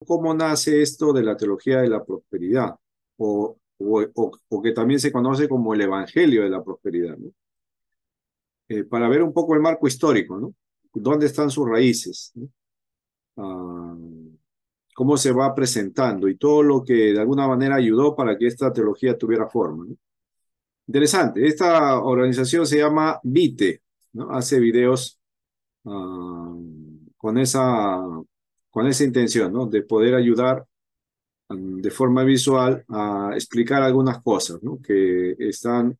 cómo nace esto de la teología de la prosperidad, o que también se conoce como el Evangelio de la Prosperidad, ¿no? Para ver un poco el marco histórico, ¿no? ¿Dónde están sus raíces, ¿no? Ah, cómo se va presentando y todo lo que de alguna manera ayudó para que esta teología tuviera forma, ¿no? Interesante. Esta organización se llama Vite, ¿no? Hace videos con esa intención, ¿no? De poder ayudar de forma visual a explicar algunas cosas, ¿no? Que están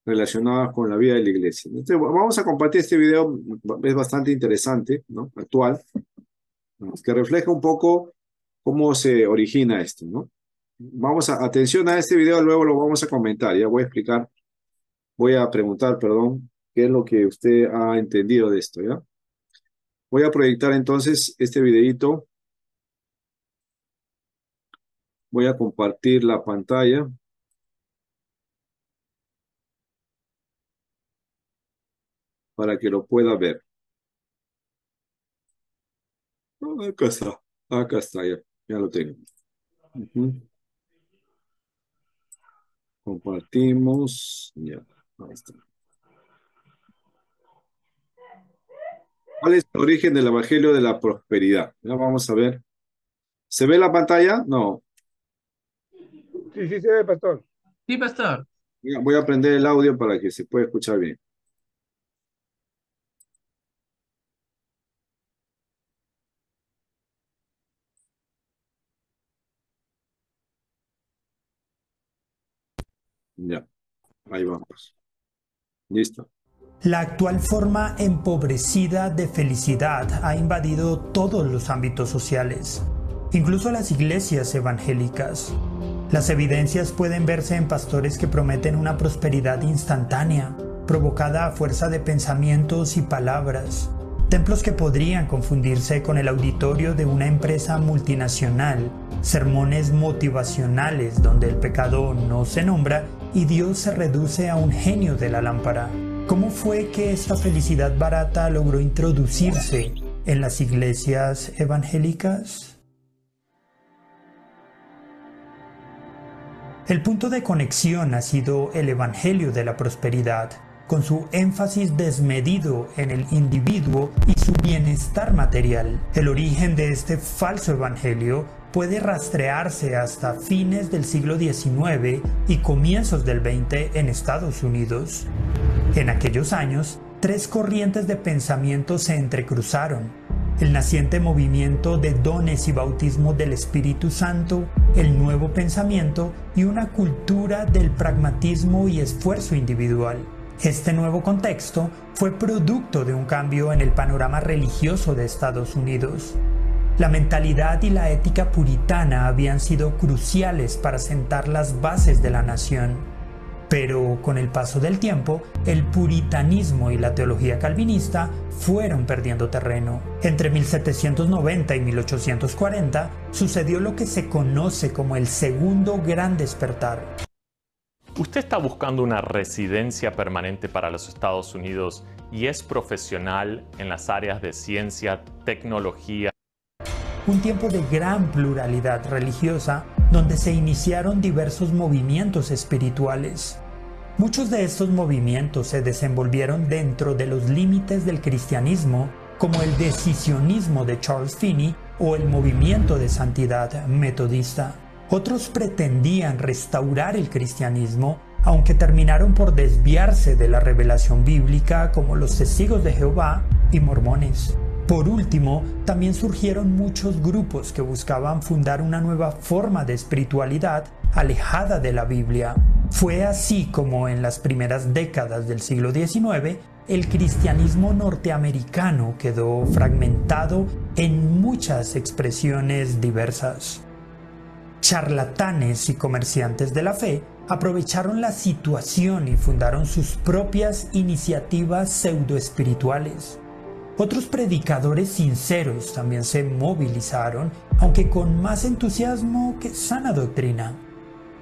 relacionadas con la vida de la iglesia. Entonces, vamos a compartir este video, es bastante interesante, ¿no? Actual, ¿no? Que refleja un poco cómo se origina esto, ¿no? Atención a este video, luego lo vamos a comentar, ya voy a preguntar, perdón, qué es lo que usted ha entendido de esto, ¿ya? Voy a proyectar entonces este videito, voy a compartir la pantalla para que lo pueda ver. Acá está, ya lo tengo. Compartimos, ya, ahí está. ¿Cuál es el origen del Evangelio de la Prosperidad? Ya vamos a ver. ¿Se ve la pantalla? No. Sí, sí se ve, pastor. Sí, pastor. Voy a prender el audio para que se pueda escuchar bien. Ya, ahí vamos. Listo. La actual forma empobrecida de felicidad ha invadido todos los ámbitos sociales, incluso las iglesias evangélicas. Las evidencias pueden verse en pastores que prometen una prosperidad instantánea, provocada a fuerza de pensamientos y palabras, templos que podrían confundirse con el auditorio de una empresa multinacional, sermones motivacionales donde el pecado no se nombra y Dios se reduce a un genio de la lámpara. ¿Cómo fue que esta felicidad barata logró introducirse en las iglesias evangélicas? El punto de conexión ha sido el Evangelio de la Prosperidad, con su énfasis desmedido en el individuo y su bienestar material. El origen de este falso evangelio puede rastrearse hasta fines del siglo XIX y comienzos del XX en Estados Unidos. En aquellos años, tres corrientes de pensamiento se entrecruzaron: el naciente movimiento de dones y bautismo del Espíritu Santo, el nuevo pensamiento y una cultura del pragmatismo y esfuerzo individual. Este nuevo contexto fue producto de un cambio en el panorama religioso de Estados Unidos. La mentalidad y la ética puritana habían sido cruciales para sentar las bases de la nación. Pero con el paso del tiempo, el puritanismo y la teología calvinista fueron perdiendo terreno. Entre 1790 y 1840 sucedió lo que se conoce como el Segundo Gran Despertar. ¿Usted está buscando una residencia permanente para los Estados Unidos y es profesional en las áreas de ciencia, tecnología? Un tiempo de gran pluralidad religiosa donde se iniciaron diversos movimientos espirituales. Muchos de estos movimientos se desenvolvieron dentro de los límites del cristianismo, como el decisionismo de Charles Finney o el movimiento de santidad metodista. Otros pretendían restaurar el cristianismo, aunque terminaron por desviarse de la revelación bíblica, como los Testigos de Jehová y mormones. Por último, también surgieron muchos grupos que buscaban fundar una nueva forma de espiritualidad alejada de la Biblia. Fue así como en las primeras décadas del siglo XIX, el cristianismo norteamericano quedó fragmentado en muchas expresiones diversas. Charlatanes y comerciantes de la fe aprovecharon la situación y fundaron sus propias iniciativas pseudoespirituales. Otros predicadores sinceros también se movilizaron, aunque con más entusiasmo que sana doctrina.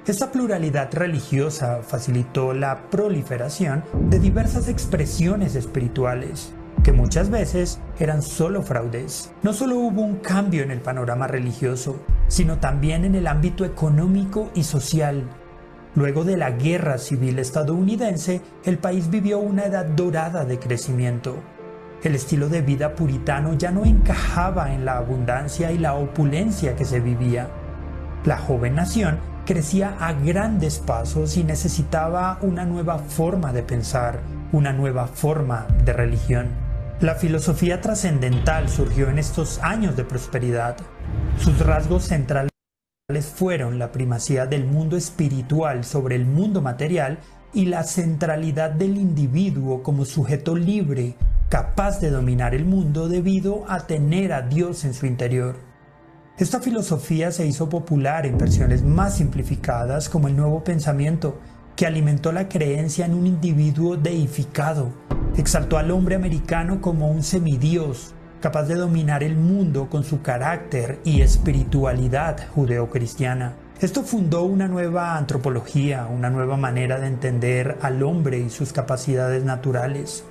Esta pluralidad religiosa facilitó la proliferación de diversas expresiones espirituales, que muchas veces eran solo fraudes. No solo hubo un cambio en el panorama religioso, sino también en el ámbito económico y social. Luego de la Guerra Civil estadounidense, el país vivió una edad dorada de crecimiento. El estilo de vida puritano ya no encajaba en la abundancia y la opulencia que se vivía. La joven nación crecía a grandes pasos y necesitaba una nueva forma de pensar, una nueva forma de religión. La filosofía trascendental surgió en estos años de prosperidad. Sus rasgos centrales fueron la primacía del mundo espiritual sobre el mundo material y la centralidad del individuo como sujeto libre, capaz de dominar el mundo debido a tener a Dios en su interior. Esta filosofía se hizo popular en versiones más simplificadas como el Nuevo Pensamiento, que alimentó la creencia en un individuo deificado, exaltó al hombre americano como un semidios, capaz de dominar el mundo con su carácter y espiritualidad judeocristiana. Esto fundó una nueva antropología, una nueva manera de entender al hombre y sus capacidades naturales.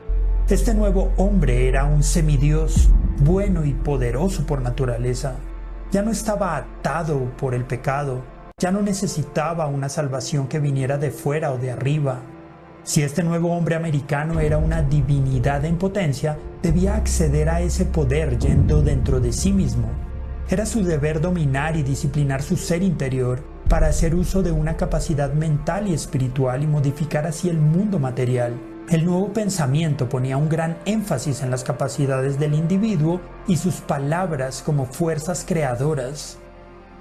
Este nuevo hombre era un semidios, bueno y poderoso por naturaleza. Ya no estaba atado por el pecado, ya no necesitaba una salvación que viniera de fuera o de arriba. Si este nuevo hombre americano era una divinidad en potencia, debía acceder a ese poder yendo dentro de sí mismo. Era su deber dominar y disciplinar su ser interior para hacer uso de una capacidad mental y espiritual y modificar así el mundo material. El Nuevo Pensamiento ponía un gran énfasis en las capacidades del individuo y sus palabras como fuerzas creadoras.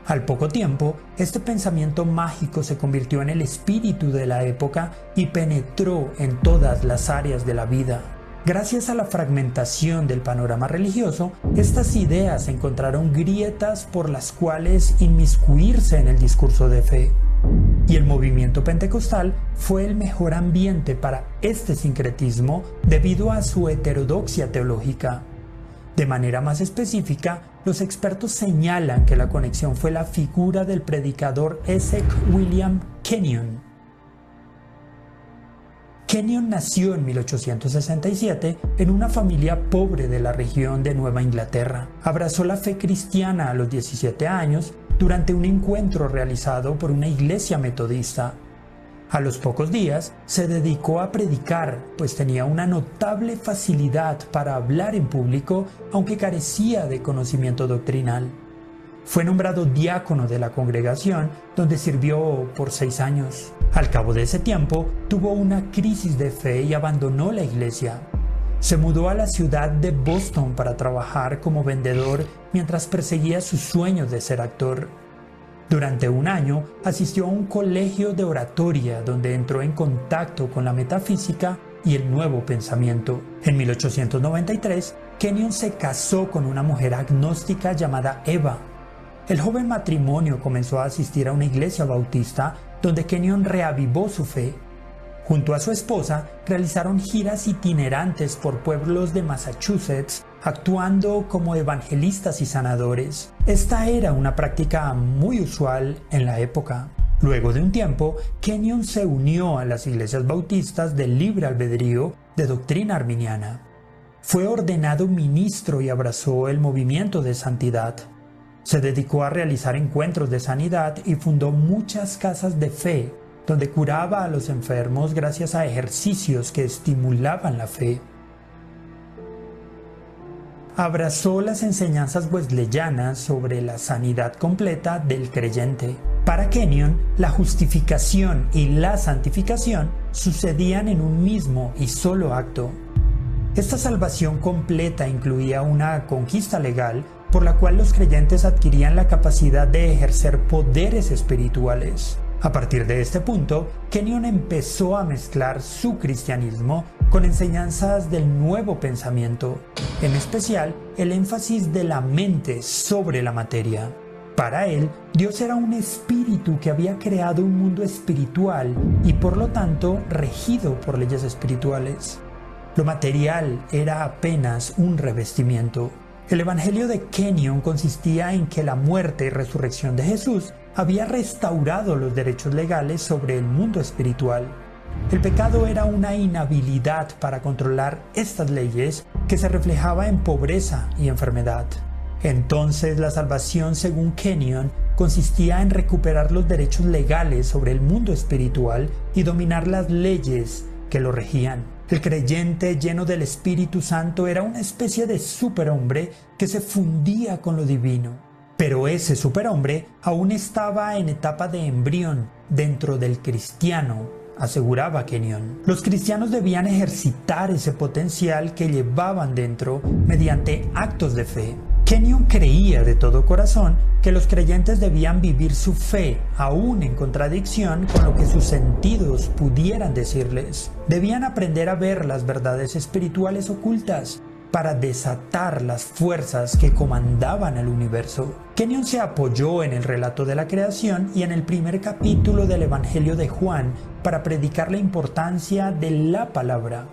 Al poco tiempo, este pensamiento mágico se convirtió en el espíritu de la época y penetró en todas las áreas de la vida. Gracias a la fragmentación del panorama religioso, estas ideas encontraron grietas por las cuales inmiscuirse en el discurso de fe. Y el movimiento pentecostal fue el mejor ambiente para este sincretismo debido a su heterodoxia teológica. De manera más específica, los expertos señalan que la conexión fue la figura del predicador Esek William Kenyon. Kenyon nació en 1867 en una familia pobre de la región de Nueva Inglaterra. Abrazó la fe cristiana a los 17 años durante un encuentro realizado por una iglesia metodista. A los pocos días se dedicó a predicar, pues tenía una notable facilidad para hablar en público, aunque carecía de conocimiento doctrinal. Fue nombrado diácono de la congregación, donde sirvió por 6 años. Al cabo de ese tiempo, tuvo una crisis de fe y abandonó la iglesia. Se mudó a la ciudad de Boston para trabajar como vendedor mientras perseguía sus sueños de ser actor. Durante un año asistió a un colegio de oratoria donde entró en contacto con la metafísica y el nuevo pensamiento. En 1893, Kenyon se casó con una mujer agnóstica llamada Eva. El joven matrimonio comenzó a asistir a una iglesia bautista donde Kenyon reavivó su fe. Junto a su esposa, realizaron giras itinerantes por pueblos de Massachusetts, actuando como evangelistas y sanadores. Esta era una práctica muy usual en la época. Luego de un tiempo, Kenyon se unió a las iglesias bautistas del libre albedrío de doctrina arminiana. Fue ordenado ministro y abrazó el movimiento de santidad. Se dedicó a realizar encuentros de sanidad y fundó muchas casas de fe, donde curaba a los enfermos gracias a ejercicios que estimulaban la fe. Abrazó las enseñanzas wesleyanas sobre la sanidad completa del creyente. Para Kenyon, la justificación y la santificación sucedían en un mismo y solo acto. Esta salvación completa incluía una conquista legal por la cual los creyentes adquirían la capacidad de ejercer poderes espirituales. A partir de este punto, Kenyon empezó a mezclar su cristianismo con enseñanzas del nuevo pensamiento, en especial el énfasis de la mente sobre la materia. Para él, Dios era un espíritu que había creado un mundo espiritual y por lo tanto regido por leyes espirituales. Lo material era apenas un revestimiento. El evangelio de Kenyon consistía en que la muerte y resurrección de Jesús había restaurado los derechos legales sobre el mundo espiritual. El pecado era una inhabilidad para controlar estas leyes que se reflejaba en pobreza y enfermedad. Entonces la salvación, según Kenyon, consistía en recuperar los derechos legales sobre el mundo espiritual y dominar las leyes que lo regían. El creyente lleno del Espíritu Santo era una especie de superhombre que se fundía con lo divino. Pero ese superhombre aún estaba en etapa de embrión dentro del cristiano, aseguraba Kenyon. Los cristianos debían ejercitar ese potencial que llevaban dentro mediante actos de fe. Kenyon creía de todo corazón que los creyentes debían vivir su fe, aún en contradicción con lo que sus sentidos pudieran decirles. Debían aprender a ver las verdades espirituales ocultas para desatar las fuerzas que comandaban el universo. Kenyon se apoyó en el relato de la creación y en el primer capítulo del Evangelio de Juan para predicar la importancia de la palabra.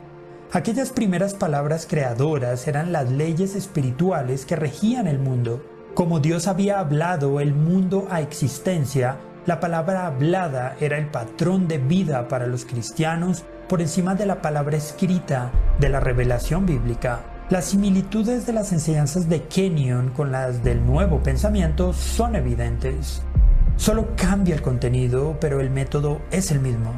Aquellas primeras palabras creadoras eran las leyes espirituales que regían el mundo. Como Dios había hablado el mundo a existencia, la palabra hablada era el patrón de vida para los cristianos por encima de la palabra escrita de la revelación bíblica. Las similitudes de las enseñanzas de Kenyon con las del Nuevo Pensamiento son evidentes. Solo cambia el contenido, pero el método es el mismo.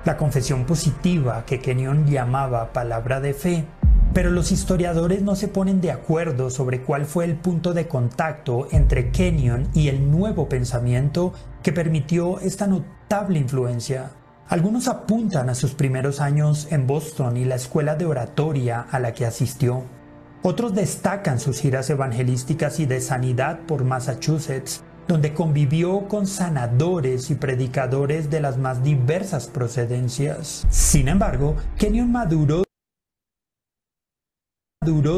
La confesión positiva que Kenyon llamaba palabra de fe, pero los historiadores no se ponen de acuerdo sobre cuál fue el punto de contacto entre Kenyon y el Nuevo Pensamiento que permitió esta notable influencia. Algunos apuntan a sus primeros años en Boston y la escuela de oratoria a la que asistió. Otros destacan sus giras evangelísticas y de sanidad por Massachusetts, donde convivió con sanadores y predicadores de las más diversas procedencias. Sin embargo, Kenyon maduró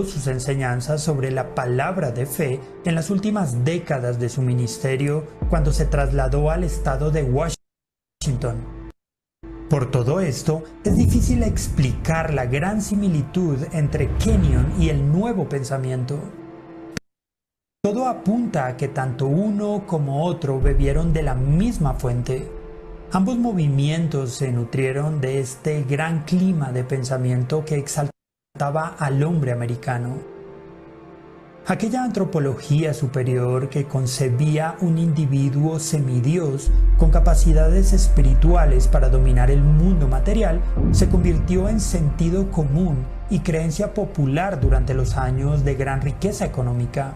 sus enseñanzas sobre la palabra de fe en las últimas décadas de su ministerio cuando se trasladó al estado de Washington. Por todo esto, es difícil explicar la gran similitud entre Kenyon y el Nuevo Pensamiento. Todo apunta a que tanto uno como otro bebieron de la misma fuente. Ambos movimientos se nutrieron de este gran clima de pensamiento que exaltaba al hombre americano. Aquella antropología superior que concebía un individuo semidios con capacidades espirituales para dominar el mundo material se convirtió en sentido común y creencia popular durante los años de gran riqueza económica.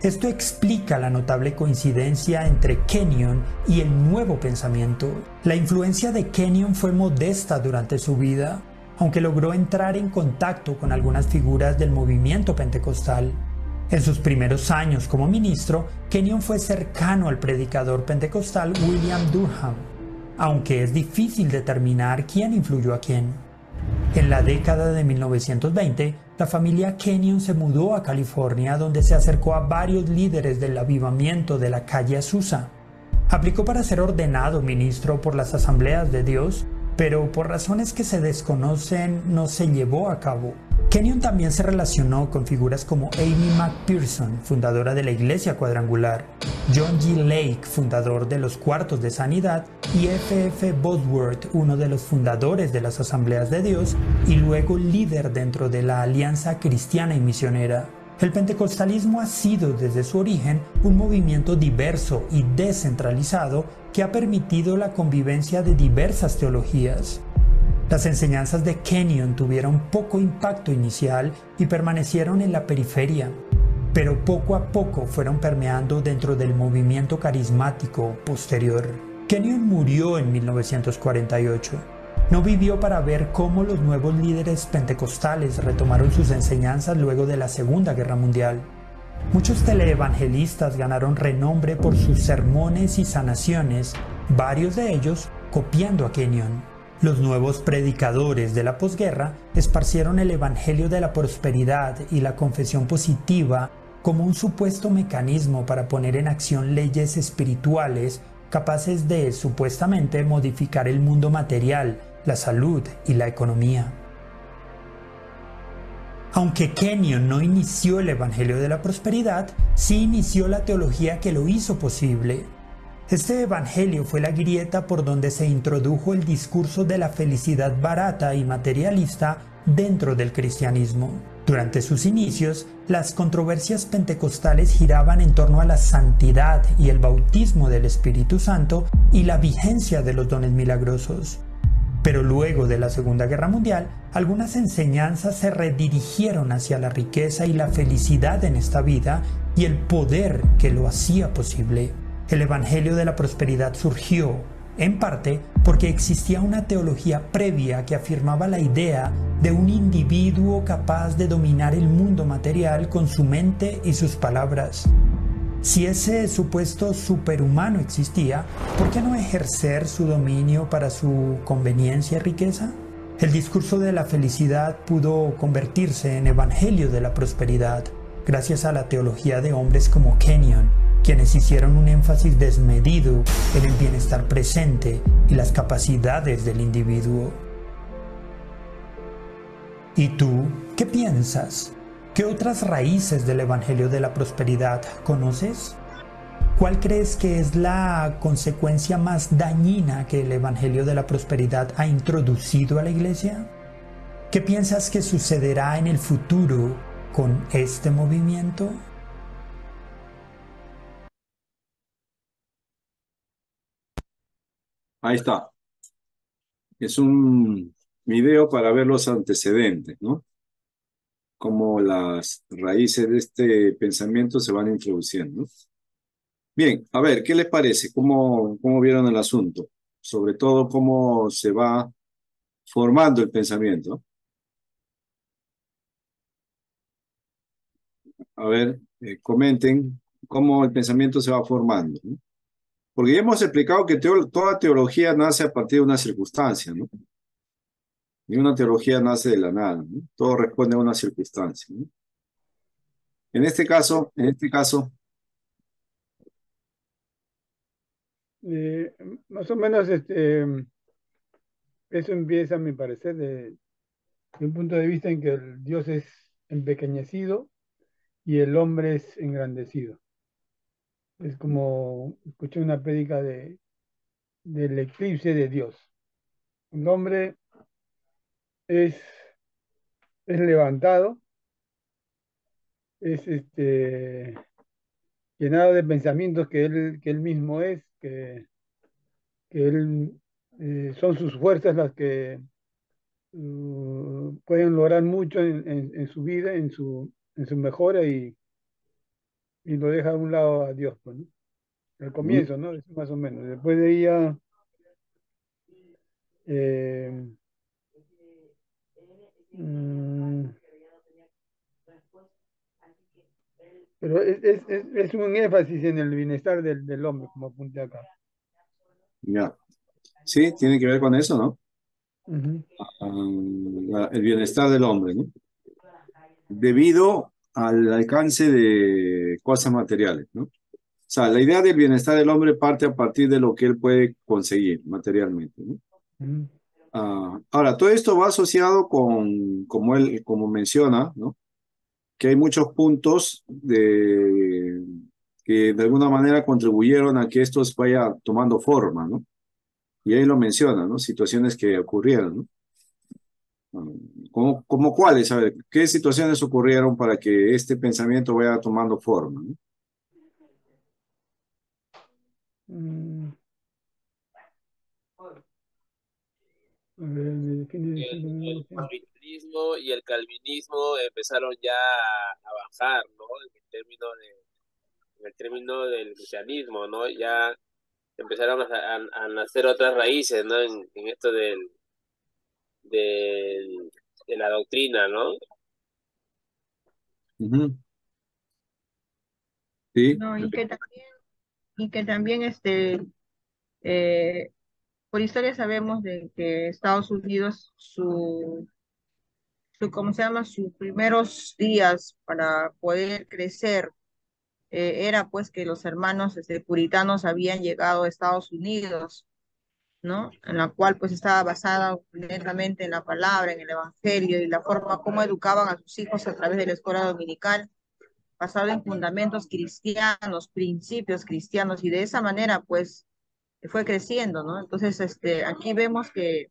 Esto explica la notable coincidencia entre Kenyon y el Nuevo Pensamiento. La influencia de Kenyon fue modesta durante su vida, aunque logró entrar en contacto con algunas figuras del movimiento pentecostal. En sus primeros años como ministro, Kenyon fue cercano al predicador pentecostal William Durham, aunque es difícil determinar quién influyó a quién. En la década de 1920, la familia Kenyon se mudó a California, donde se acercó a varios líderes del avivamiento de la calle Azusa. Aplicó para ser ordenado ministro por las Asambleas de Dios, pero por razones que se desconocen no se llevó a cabo. Kenyon también se relacionó con figuras como Amy McPherson, fundadora de la Iglesia Cuadrangular, John G. Lake, fundador de los Cuartos de Sanidad, y F.F. Bosworth, uno de los fundadores de las Asambleas de Dios y luego líder dentro de la Alianza Cristiana y Misionera. El pentecostalismo ha sido desde su origen un movimiento diverso y descentralizado que ha permitido la convivencia de diversas teologías. Las enseñanzas de Kenyon tuvieron poco impacto inicial y permanecieron en la periferia, pero poco a poco fueron permeando dentro del movimiento carismático posterior. Kenyon murió en 1948. No vivió para ver cómo los nuevos líderes pentecostales retomaron sus enseñanzas luego de la Segunda Guerra Mundial. Muchos teleevangelistas ganaron renombre por sus sermones y sanaciones, varios de ellos copiando a Kenyon. Los nuevos predicadores de la posguerra esparcieron el evangelio de la prosperidad y la confesión positiva como un supuesto mecanismo para poner en acción leyes espirituales capaces de, supuestamente, modificar el mundo material, la salud y la economía. Aunque Kenyon no inició el evangelio de la prosperidad, sí inició la teología que lo hizo posible. Este evangelio fue la grieta por donde se introdujo el discurso de la felicidad barata y materialista dentro del cristianismo. Durante sus inicios, las controversias pentecostales giraban en torno a la santidad y el bautismo del Espíritu Santo y la vigencia de los dones milagrosos. Pero luego de la Segunda Guerra Mundial, algunas enseñanzas se redirigieron hacia la riqueza y la felicidad en esta vida y el poder que lo hacía posible. El Evangelio de la Prosperidad surgió, en parte, porque existía una teología previa que afirmaba la idea de un individuo capaz de dominar el mundo material con su mente y sus palabras. Si ese supuesto superhumano existía, ¿por qué no ejercer su dominio para su conveniencia y riqueza? El discurso de la felicidad pudo convertirse en evangelio de la prosperidad, gracias a la teología de hombres como Kenyon, quienes hicieron un énfasis desmedido en el bienestar presente y las capacidades del individuo. ¿Y tú qué piensas? ¿Qué otras raíces del Evangelio de la Prosperidad conoces? ¿Cuál crees que es la consecuencia más dañina que el Evangelio de la Prosperidad ha introducido a la Iglesia? ¿Qué piensas que sucederá en el futuro con este movimiento? Ahí está. Es un video para ver los antecedentes, ¿no? Cómo las raíces de este pensamiento se van introduciendo, ¿no? Bien, a ver, ¿qué les parece? ¿Cómo vieron el asunto? Sobre todo, cómo se va formando el pensamiento. A ver, comenten cómo el pensamiento se va formando, ¿no? Porque ya hemos explicado que toda teología nace a partir de una circunstancia, ¿no? Ni una teología nace de la nada, ¿no? Todo responde a una circunstancia, ¿no? En este caso, Eh, Más o menos eso empieza, a mi parecer, de un punto de vista en que el Dios es empequeñecido y el hombre es engrandecido. Es como escuché una prédica del eclipse de Dios. El hombre es, es levantado, es llenado de pensamientos que él mismo es, que él son sus fuerzas las que pueden lograr mucho en su vida, en su mejora y lo deja a un lado a Dios, pues, ¿no? Al ujú, comienzo, ¿no? Es más o menos. Después de ella, eh, mm, pero es un énfasis en el bienestar del hombre, como apunté acá. ya. Sí, tiene que ver con eso, ¿no? Ujú, El bienestar del hombre, ¿no? Debido al alcance de cosas materiales, ¿no? O sea, la idea del bienestar del hombre parte a partir de lo que él puede conseguir materialmente, ¿no? ujú, Ahora, todo esto va asociado con, como menciona, ¿no? Que hay muchos puntos que de alguna manera contribuyeron a que esto vaya tomando forma, ¿no? Y ahí lo menciona, ¿no? Situaciones que ocurrieron, ¿no? ¿Cómo cuáles? A ver, ¿qué situaciones ocurrieron para que este pensamiento vaya tomando forma, ¿no? mm, a ver, define El discípulo. puritanismo y el calvinismo empezaron ya a bajar, ¿no? En el término del cristianismo, ¿no? Ya empezaron a nacer otras raíces, ¿no? En esto de la doctrina, ¿no? Ujú. Sí, No, y que también eh, por historia sabemos de que Estados Unidos, ¿cómo se llama? Sus primeros días para poder crecer, era pues que los hermanos puritanos habían llegado a Estados Unidos, ¿no? En la cual pues estaba basada netamente en la palabra, en el evangelio y la forma como educaban a sus hijos a través de la escuela dominical, basado en fundamentos cristianos, principios cristianos, y de esa manera pues fue creciendo, ¿no? Entonces, aquí vemos que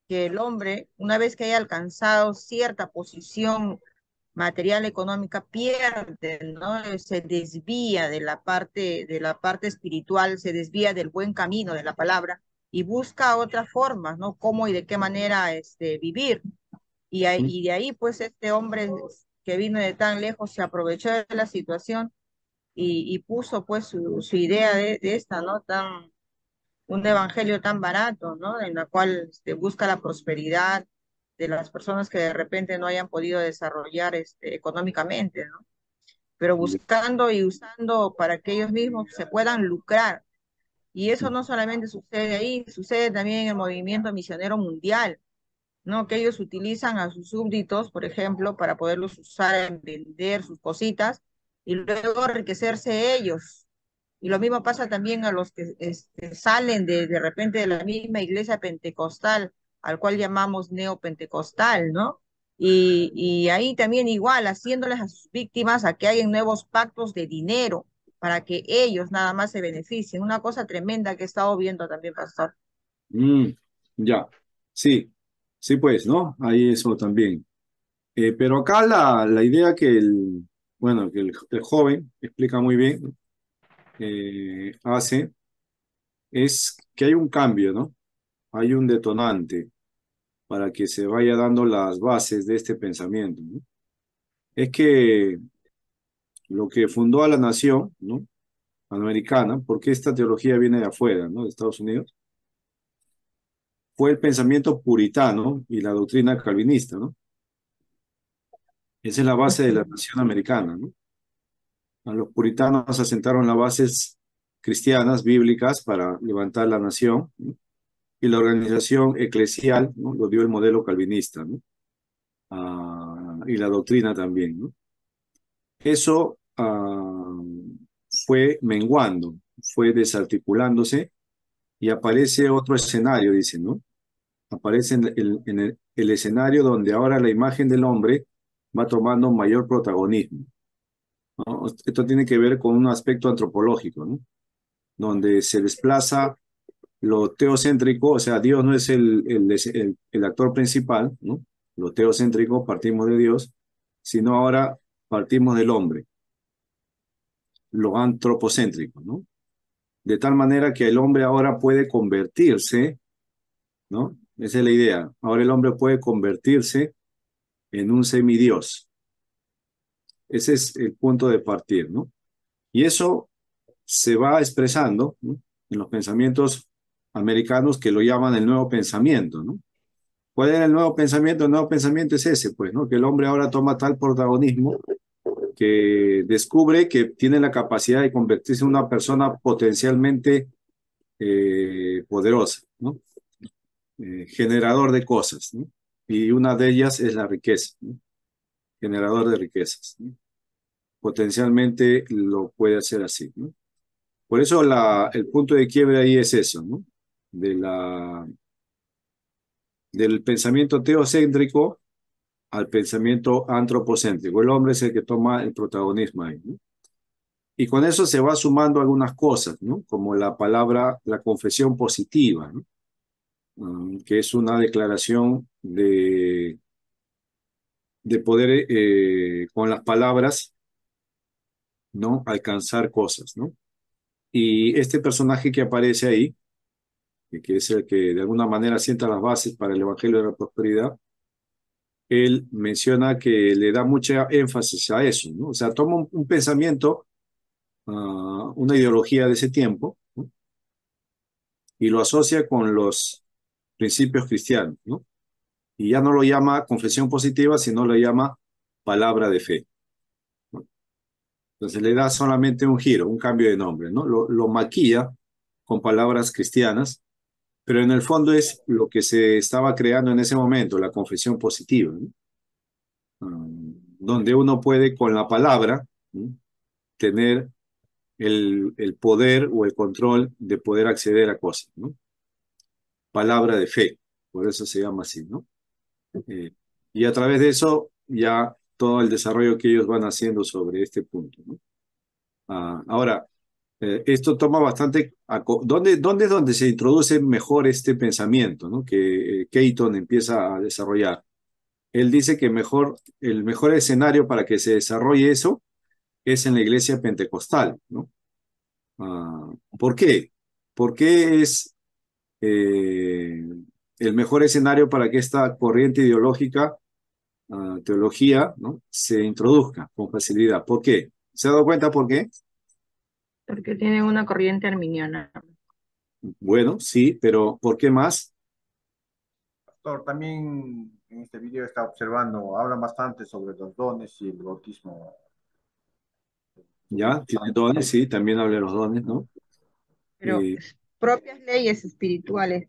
el hombre, una vez que haya alcanzado cierta posición material, económica, pierde, ¿no? Se desvía de la parte espiritual, se desvía del buen camino de la palabra y busca otras formas, ¿no? Cómo y de qué manera vivir. Y de ahí, pues, este hombre que vino de tan lejos se aprovechó de la situación y puso, pues, su idea de esta, ¿no? Un evangelio tan barato, ¿no? En la cual busca la prosperidad de las personas que de repente no hayan podido desarrollar económicamente, ¿no? Pero buscando y usando para que ellos mismos se puedan lucrar. Y eso no solamente sucede ahí, sucede también en el movimiento misionero mundial, ¿no? Que ellos utilizan a sus súbditos, por ejemplo, para poderlos usar en vender sus cositas y luego enriquecerse ellos. Y lo mismo pasa también a los que salen de repente de la misma iglesia pentecostal, al cual llamamos neopentecostal, ¿no? Y ahí también igual, haciéndoles a sus víctimas a que hayan nuevos pactos de dinero para que ellos nada más se beneficien. Una cosa tremenda que he estado viendo también, pastor. Mm, ya, sí, sí pues, ¿no? Ahí eso también. Pero acá la idea que bueno, que el joven explica muy bien, ¿no? Hace es que hay un cambio, ¿no? Hay un detonante para que se vaya dando las bases de este pensamiento, ¿no? Es que lo que fundó a la nación, ¿no? Americana, porque esta teología viene de afuera, ¿no? De Estados Unidos, fue el pensamiento puritano y la doctrina calvinista, ¿no? Esa es la base de la nación americana, ¿no? A los puritanos asentaron las bases cristianas, bíblicas, para levantar la nación, ¿no? Y la organización eclesial, ¿no? Lo dio el modelo calvinista, ¿no? Y la doctrina también, ¿no? Eso fue menguando, fue desarticulándose y aparece otro escenario, dicen, ¿no? Aparece en el escenario donde ahora la imagen del hombre va tomando mayor protagonismo, ¿no? Esto tiene que ver con un aspecto antropológico, ¿no? Donde se desplaza lo teocéntrico, o sea, Dios no es el actor principal, ¿no? Lo teocéntrico, partimos de Dios, sino ahora partimos del hombre, lo antropocéntrico, ¿no? De tal manera que el hombre ahora puede convertirse, ¿no? Esa es la idea. Ahora el hombre puede convertirse en un semidios. Ese es el punto de partir, ¿no? Y eso se va expresando, ¿no? En los pensamientos americanos que lo llaman el nuevo pensamiento, ¿no? ¿Cuál era el nuevo pensamiento? El nuevo pensamiento es ese, pues, ¿no? Que el hombre ahora toma tal protagonismo que descubre que tiene la capacidad de convertirse en una persona potencialmente poderosa, ¿no? Generador de cosas, ¿no? Y una de ellas es la riqueza, ¿no? Generador de riquezas, ¿no? Potencialmente lo puede hacer así, ¿no? Por eso el punto de quiebre ahí es eso, ¿no? Del pensamiento teocéntrico al pensamiento antropocéntrico. El hombre es el que toma el protagonismo ahí, ¿no? Y con eso se va sumando algunas cosas, ¿no? Como la palabra, la confesión positiva, ¿no? Que es una declaración de poder con las palabras, ¿no? Alcanzar cosas, ¿no? Y este personaje que aparece ahí, que es el que de alguna manera sienta las bases para el Evangelio de la Prosperidad, él menciona que le da mucha énfasis a eso, ¿no? O sea, toma un pensamiento, una ideología de ese tiempo, ¿no? Y lo asocia con los principios cristianos, ¿no? Y ya no lo llama confesión positiva, sino lo llama palabra de fe, ¿no? Entonces le da solamente un giro, un cambio de nombre, ¿no? Lo maquilla con palabras cristianas, pero en el fondo es lo que se estaba creando en ese momento, la confesión positiva, ¿no? Donde uno puede con la palabra, ¿no? Tener el poder o el control de poder acceder a cosas, ¿no? Palabra de fe, por eso se llama así, ¿no? Y a través de eso ya todo el desarrollo que ellos van haciendo sobre este punto, ¿no? Ahora, esto toma bastante... ¿Dónde es donde se introduce mejor este pensamiento, ¿no? Que Keaton empieza a desarrollar? él dice que el mejor escenario para que se desarrolle eso es en la iglesia pentecostal, ¿no? ¿Por qué? ¿Por qué es eh, el mejor escenario para que esta corriente ideológica, teología, ¿no? se introduzca con facilidad? ¿Por qué? ¿Se ha dado cuenta por qué? Porque tienen una corriente arminiana. Bueno, sí, pero ¿por qué más? Pastor, también en este video está observando, habla bastante sobre los dones y el bautismo. Ya, tiene dones, sí, también habla de los dones, ¿no? Pero propias leyes espirituales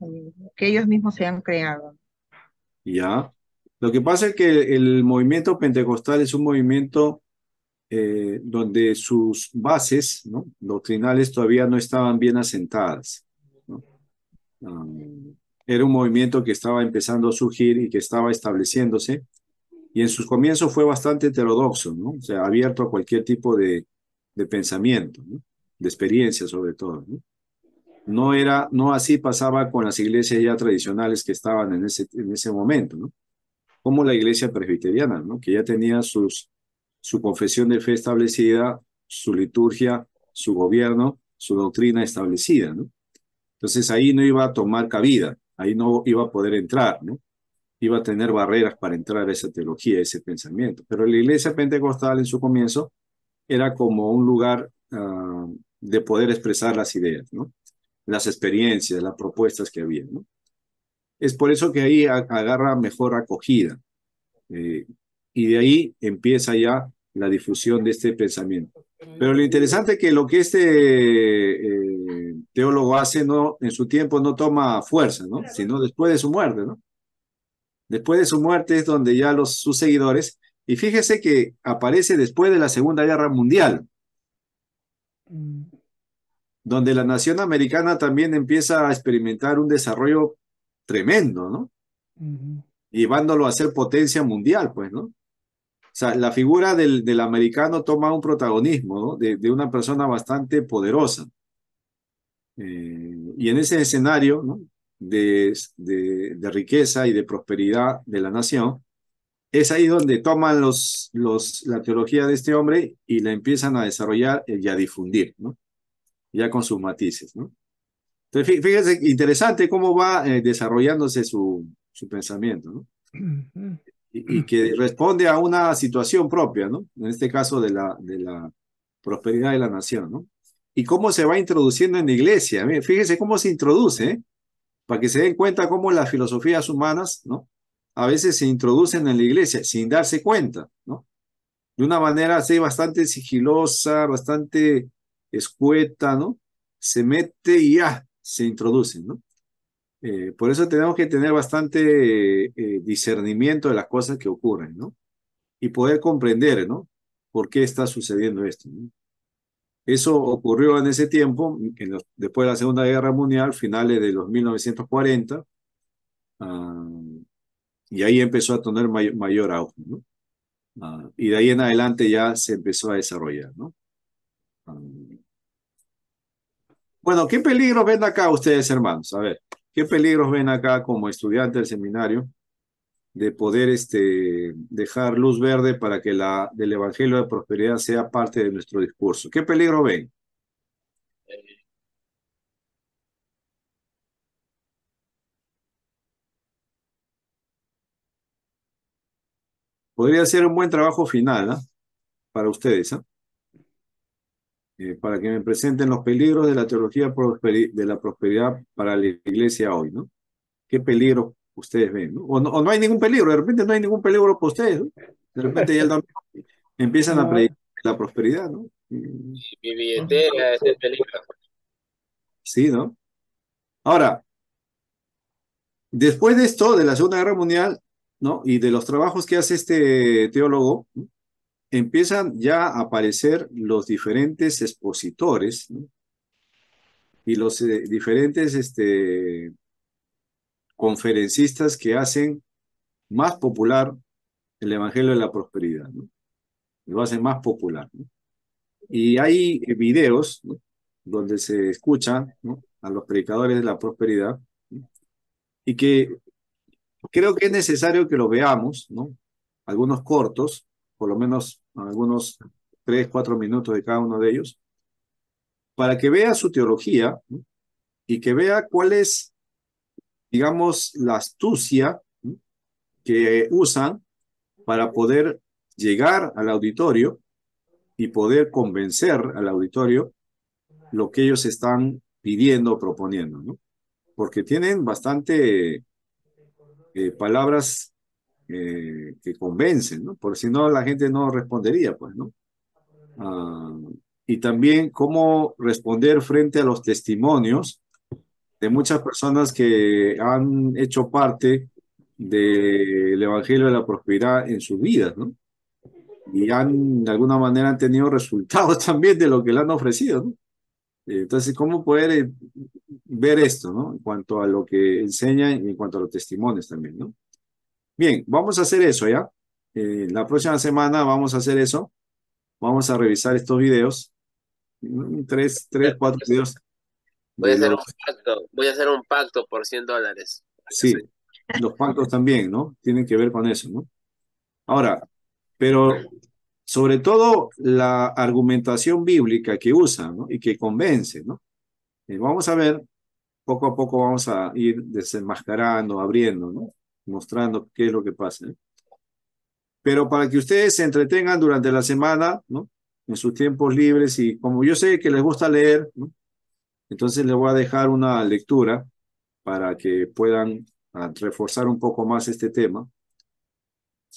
que ellos mismos se han creado. Ya. Lo que pasa es que el movimiento pentecostal es un movimiento donde sus bases, ¿no? doctrinales todavía no estaban bien asentadas, ¿no? Ah, Era un movimiento que estaba empezando a surgir y que estaba estableciéndose, y en sus comienzos fue bastante heterodoxo, ¿no? O sea, abierto a cualquier tipo de pensamiento, ¿no? De experiencia sobre todo, ¿no? No así pasaba con las iglesias ya tradicionales que estaban en ese momento, ¿no? Como la iglesia presbiteriana, ¿no? Que ya tenía su confesión de fe establecida, su liturgia, su gobierno, su doctrina establecida, ¿no? Entonces ahí no iba a tomar cabida, ahí no iba a poder entrar, ¿no? Iba a tener barreras para entrar a esa teología, a ese pensamiento. Pero la iglesia pentecostal en su comienzo era como un lugar de poder expresar las ideas, ¿no? Las experiencias, las propuestas que había, ¿no? Es por eso que ahí agarra mejor acogida. Eh, y de ahí empieza ya la difusión de este pensamiento. Pero lo interesante es que lo que este teólogo hace no, en su tiempo no toma fuerza, ¿no? Sino después de su muerte, ¿no? Después de su muerte es donde ya sus seguidores, y fíjese que aparece después de la Segunda Guerra Mundial, donde la nación americana también empieza a experimentar un desarrollo tremendo, ¿no? Llevándolo a ser potencia mundial, pues, ¿no? O sea, la figura del americano toma un protagonismo, ¿no? De una persona bastante poderosa. Y en ese escenario, ¿no? de riqueza y de prosperidad de la nación, es ahí donde toman la teología de este hombre y la empiezan a desarrollar y a difundir, ¿no? Ya con sus matices, ¿no? Entonces, fíjense, interesante cómo va desarrollándose su pensamiento, ¿no? Y que responde a una situación propia, ¿no? En este caso de la prosperidad de la nación, ¿no? Y cómo se va introduciendo en la iglesia. Fíjense cómo se introduce, ¿eh? Para que se den cuenta cómo las filosofías humanas, ¿no? A veces se introducen en la iglesia sin darse cuenta, ¿no? De una manera así bastante sigilosa, bastante escueta, ¿no? Se mete y ya, se introduce, ¿no? Por eso tenemos que tener bastante discernimiento de las cosas que ocurren, ¿no? Y poder comprender, ¿no? ¿Por qué está sucediendo esto? ¿No? Eso ocurrió en ese tiempo, después de la Segunda Guerra Mundial, finales de los 1940, y ahí empezó a tener mayor auge, ¿no? Y de ahí en adelante ya se empezó a desarrollar, ¿no? Ah, bueno, ¿qué peligros ven acá ustedes, hermanos? A ver, ¿qué peligros ven acá como estudiantes del seminario de poder dejar luz verde para que del Evangelio de Prosperidad sea parte de nuestro discurso? ¿Qué peligro ven? Podría ser un buen trabajo final, ¿ah? Para ustedes, ¿ah? Para que me presenten los peligros de la teología de la prosperidad para la iglesia hoy, ¿no? ¿Qué peligro ustedes ven? ¿No? O no hay ningún peligro, de repente no hay ningún peligro para ustedes, ¿no? De repente ya el domingo empiezan a No, predicar la prosperidad, ¿no? Mi billetera es el peligro. Sí, ¿no? Ahora, después de esto, de la Segunda Guerra Mundial, ¿no? Y de los trabajos que hace este teólogo, ¿no? Empiezan ya a aparecer los diferentes expositores, ¿no? Y los diferentes conferencistas que hacen más popular el Evangelio de la Prosperidad, ¿no? Lo hacen más popular, ¿no? Y hay videos, ¿no? donde se escucha, ¿no? a los predicadores de la prosperidad, ¿no? Y que creo que es necesario que lo veamos, ¿no? Algunos cortos, por lo menos algunos 3, 4 minutos de cada uno de ellos, para que vea su teología, ¿no? Y que vea cuál es, digamos, la astucia, ¿no? Que usan para poder llegar al auditorio y poder convencer al auditorio lo que ellos están pidiendo o proponiendo, ¿no? Porque tienen bastante palabras que convencen, ¿no? Por si no, la gente no respondería, pues, ¿no? Ah, y también cómo responder frente a los testimonios de muchas personas que han hecho parte del Evangelio de la Prosperidad en sus vidas, ¿no? Y han, de alguna manera, han tenido resultados también de lo que le han ofrecido, ¿no? Entonces, ¿cómo poder ver esto, ¿no? En cuanto a lo que enseñan y en cuanto a los testimonios también, ¿no? Bien, vamos a hacer eso, ¿ya? La próxima semana vamos a hacer eso. Vamos a revisar estos videos. Tres, cuatro videos Voy a de hacer los, un pacto, voy a hacer un pacto por $100. sí, los pactos también, ¿no? Tienen que ver con eso, ¿no? Ahora, pero sobre todo la argumentación bíblica que usa, ¿no? Y que convence, ¿no? Vamos a ver, poco a poco vamos a ir desenmascarando, abriendo, ¿no? Mostrando qué es lo que pasa, ¿eh? Pero para que ustedes se entretengan durante la semana, ¿no? En sus tiempos libres y como yo sé que les gusta leer, ¿no? Entonces les voy a dejar una lectura para que puedan reforzar un poco más este tema.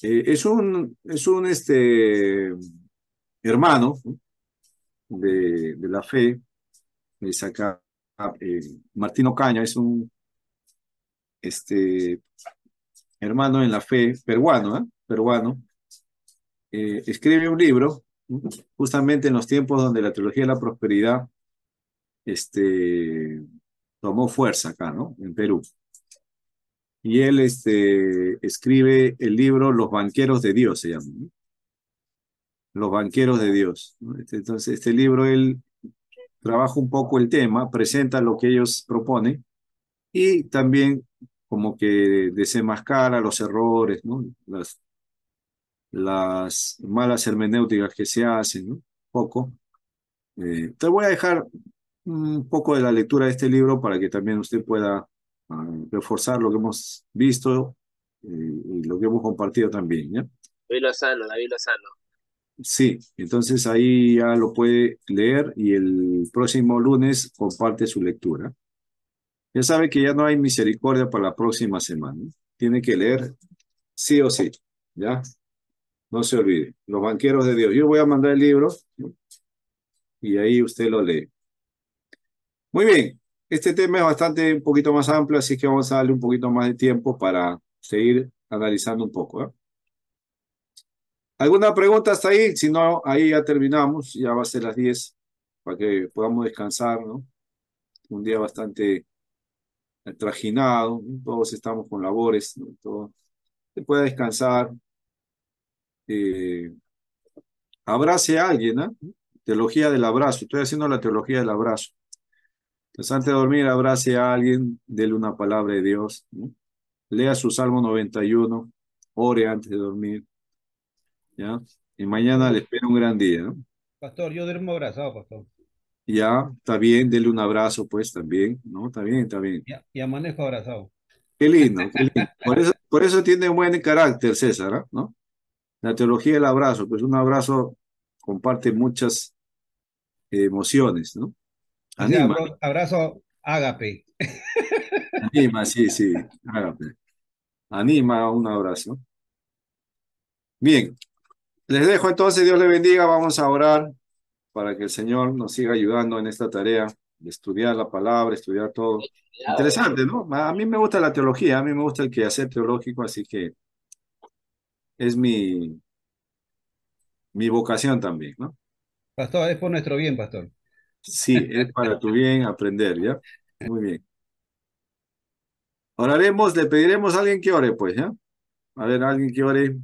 Es un hermano, ¿no? de la fe, es acá, Martín Ocaña, es un este, hermano en la fe peruano, ¿eh? Peruano. Escribe un libro, ¿no? Justamente en los tiempos donde la teología de la prosperidad este, tomó fuerza acá, ¿no? En Perú. Y él escribe el libro Los banqueros de Dios, se llama, ¿no? Los banqueros de Dios, ¿no? Entonces, este libro él trabaja un poco el tema, presenta lo que ellos proponen y también como que desenmascara los errores, ¿no? Las malas hermenéuticas que se hacen, ¿no? Poco. Te voy a dejar un poco de la lectura de este libro para que también usted pueda reforzar lo que hemos visto y lo que hemos compartido también, ¿ya? David Lozano, David Lozano. Sí, entonces ahí ya lo puede leer y el próximo lunes comparte su lectura. Ya sabe que ya no hay misericordia para la próxima semana. Tiene que leer sí o sí, ¿ya? No se olvide. Los banqueros de Dios. Yo voy a mandar el libro, ¿no? Y ahí usted lo lee. Muy bien. Este tema es bastante un poquito más amplio, así que vamos a darle un poquito más de tiempo para seguir analizando un poco, ¿eh? ¿Alguna pregunta hasta ahí? Si no, ahí ya terminamos. Ya va a ser las 10 para que podamos descansar, ¿no? Un día bastante trajinado, ¿no? Todos estamos con labores, ¿no? Todo. Se puede descansar. eh, Abrace a alguien, ¿no? Teología del abrazo. Estoy haciendo la teología del abrazo. Entonces, antes de dormir, abrace a alguien, dele una palabra de Dios, ¿no? Lea su Salmo 91, ore antes de dormir, ¿ya? Y mañana le espera un gran día, ¿no? Pastor, yo duermo abrazado, pastor. Ya, está bien, dele un abrazo, pues, también, ¿no? Está bien, está bien. Y amanezco abrazado. Qué lindo, qué lindo. Por eso tiene buen carácter César, ¿ah? ¿No? La teología del abrazo, pues un abrazo comparte muchas emociones, ¿no? O sea, Anima, abrazo ágape. anima, sí, sí, hágame. Anima un abrazo. Bien, les dejo entonces, Dios les bendiga, vamos a orar para que el Señor nos siga ayudando en esta tarea de estudiar la palabra, estudiar todo. Interesante, ¿no? A mí me gusta la teología, a mí me gusta el quehacer teológico, así que es mi vocación también, ¿no? Pastor, es por nuestro bien, pastor. Sí, es para tu bien aprender, ¿ya? Muy bien. Oraremos, le pediremos a alguien que ore, pues, ¿ya? A ver, alguien que ore